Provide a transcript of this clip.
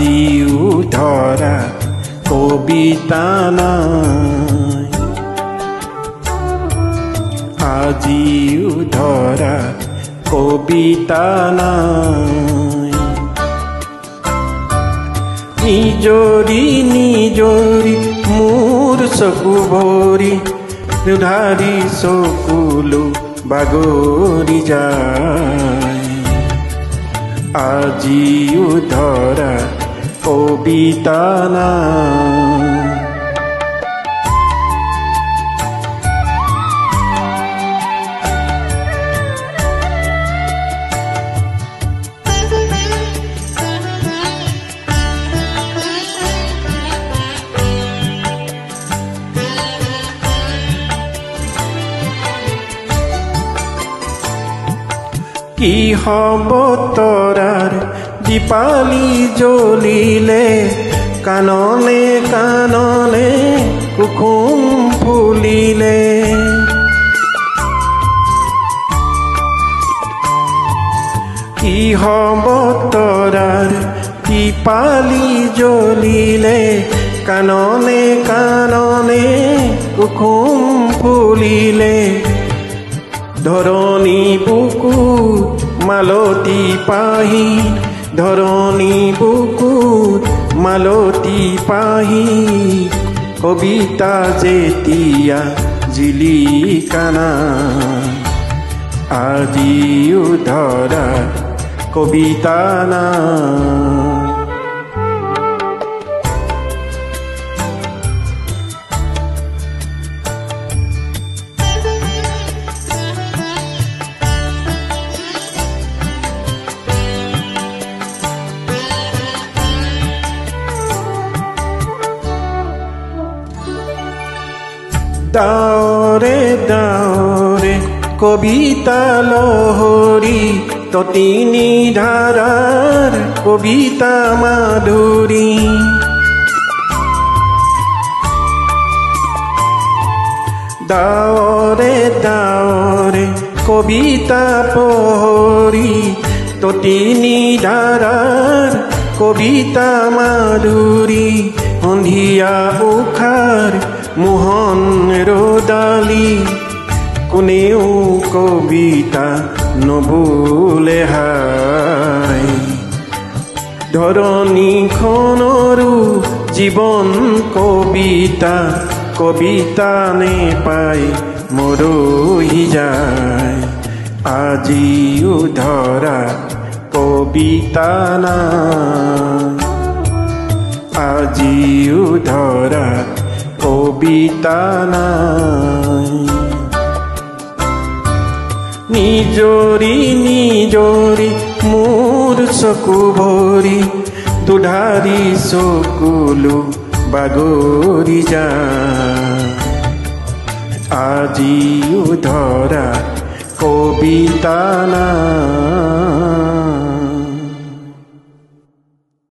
আজিও ধৰা কবিতা নাই, আজিও ধৰা কবিতা নাই। নিজৰি নিজৰি মোৰ চকু ভৰি ধাৰি চকুলো বাগৰি যায়, আজিও ধৰা কবিতা নাই। কি হ'ব তৰাৰ দীপালি জ্বলিলে, কাণনে কাণনে কুসুম ফুলিলে। কি হ'ব তৰাৰ দীপালি জ্বলিলে, কাণনে কাণনে কুসুম ফুলিলে। ধৰণী বুকুত মালতী পাহি, ধৰণী বুকুত মালতী পাহি, কবিতা যেতিয়া জিলিকা নাই, আজিও ধৰা কবিতা নাই। দাওৰে দাওৰে কবিতা লহৰী, তটিনী ধাৰাৰ কবিতা মাধুৰী। দাওৰে দাওৰে কবিতা প্ৰহৰী, তটিনী ধাৰাৰ কবিতা মাধুৰী। সন্ধিয়া উখাৰ মোহন ৰদালি, কোনেও কবিতা নবোলে হাই। ধৰণীখনৰো জীৱন কবিতা, কবিতা নেপাই মৰহি যায়, আজিও ধৰা কবিতা নাই, আজিও ধৰা কবিতা নাই। নিজৰি নিজৰি মোৰ চকু ভৰি দুধাৰি চকুলো বাগৰি যায়, আজিও ধৰা কবিতা নাই।